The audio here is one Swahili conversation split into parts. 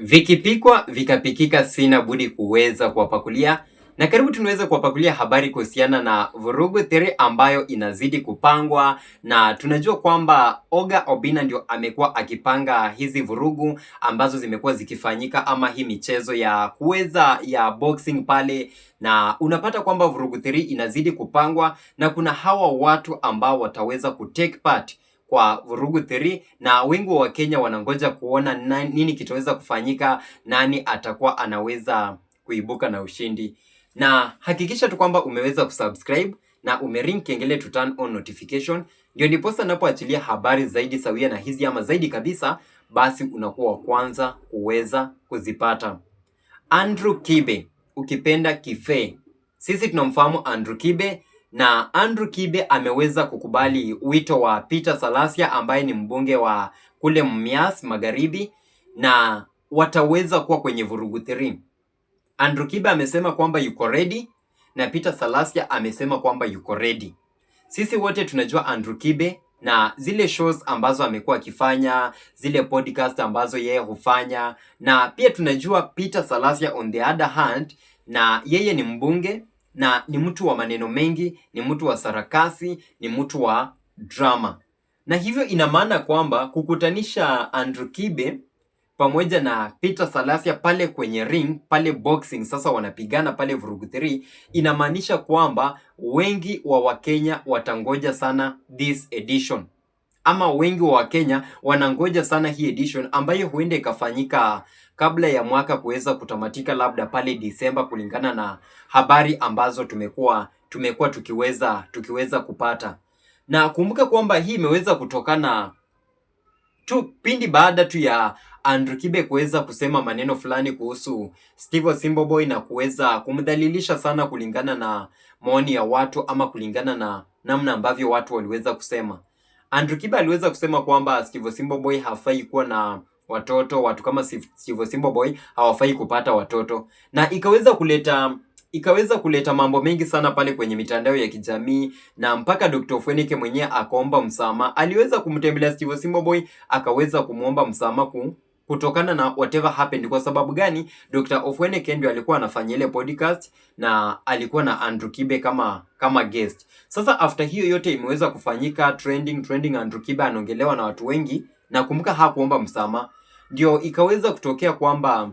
Vikipikwa vikapikika, sina budi kuweza kuwapakulia, na karibu tunaweza kuwapakulia habari kuhusiana na vurugu 3 ambayo inazidi kupangwa, na tunajua kwamba Oga Obinna ndio amekuwa akipanga hizi vurugu ambazo zimekuwa zikifanyika, ama hii michezo ya kuweza ya boxing pale, na unapata kwamba vurugu 3 inazidi kupangwa na kuna hawa watu ambao wataweza kutake part kwa vurugu 3 na wengi wa Kenya wanangoja kuona nini kitaweza kufanyika, nani atakuwa anaweza kuibuka na ushindi. Na hakikisha tu kwamba umeweza kusubscribe na umering kengele to turn on notification, ndio ndiposa napoachilia habari zaidi sawia na hizi ama zaidi kabisa, basi unakuwa wa kwanza kuweza kuzipata. Andrew Kibe, ukipenda Kife. Sisi tunamfahamu Andrew Kibe, na Andrew Kibe ameweza kukubali wito wa Peter Salasya ambaye ni mbunge wa kule Mumias Magharibi, na wataweza kuwa kwenye vurugu 3. Andrew Kibe amesema kwamba yuko ready na Peter Salasya amesema kwamba yuko ready. Sisi wote tunajua Andrew Kibe na zile shows ambazo amekuwa akifanya, zile podcast ambazo yeye hufanya, na pia tunajua Peter Salasya on the other hand, na yeye ni mbunge na ni mtu wa maneno mengi, ni mtu wa sarakasi, ni mtu wa drama. Na hivyo ina maana kwamba kukutanisha Andrew Kibe pamoja na Peter Salasya pale kwenye ring, pale boxing, sasa wanapigana pale vurugu 3, inamaanisha kwamba wengi wa Wakenya watangoja sana this edition. Ama wengi wa Wakenya wanangoja sana hii edition ambayo huenda ikafanyika kabla ya mwaka kuweza kutamatika, labda pale Disemba, kulingana na habari ambazo tumekuwa tukiweza kupata. Na kumbuka kwamba hii imeweza kutokana tu pindi baada tu ya Andrew Kibe kuweza kusema maneno fulani kuhusu Steve Osimbo Boy na kuweza kumdhalilisha sana kulingana na maoni ya watu, ama kulingana na namna ambavyo watu waliweza kusema. Andrew Kibe aliweza kusema kwamba Steve Osimbo Boy hafai kuwa na watoto, watu kama Steve Osimbo Boy hawafai kupata watoto, na ikaweza kuleta mambo mengi sana pale kwenye mitandao ya kijamii, na mpaka Dr. Ofweneke mwenyewe akaomba msamaha. Aliweza kumtembelea Steve Osimbo Boy akaweza kumuomba msamaha kutokana na whatever happened. Kwa sababu gani? Dr. Ofweneke ndio alikuwa anafanya ile podcast na alikuwa na Andrew Kibe kama guest. Sasa after hiyo yote imeweza kufanyika, trending, Andrew Kibe anaongelewa na watu wengi, na kumbuka hakuomba msamaha, ndio ikaweza kutokea kwamba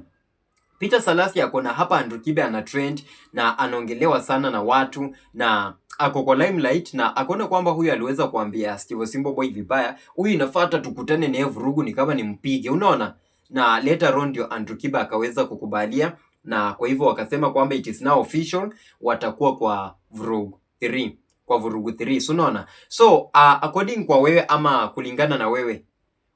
Peter Salasya akona hapa Andrew Kibe ana trend na anaongelewa sana na watu, na ako kwa limelight, na akona kwamba huyu aliweza kuambia Steve Osimbo Boy vibaya, huyu inafuata tukutane naye vurugu ni kama nimpige, unaona? Na later on ndio Andrew Kibe akaweza kukubalia, na kwa hivyo wakasema kwamba it is now official, watakuwa kwa vurugu 3, so unaona? So according kwa wewe, ama kulingana na wewe,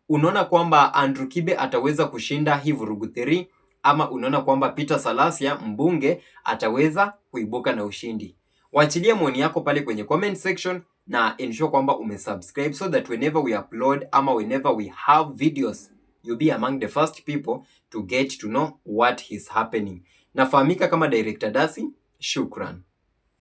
unaona kwamba Andrew Kibe ataweza kushinda hii vurugu 3, ama unaona kwamba Peter Salasya mbunge ataweza kuibuka na ushindi? Waachilia maoni yako pale kwenye comment section, na ensure kwamba umesubscribe so that whenever we upload ama whenever we have videos, you'll be among the first people to get to know what is happening. Nafahamika kama Director Dasi. Shukran.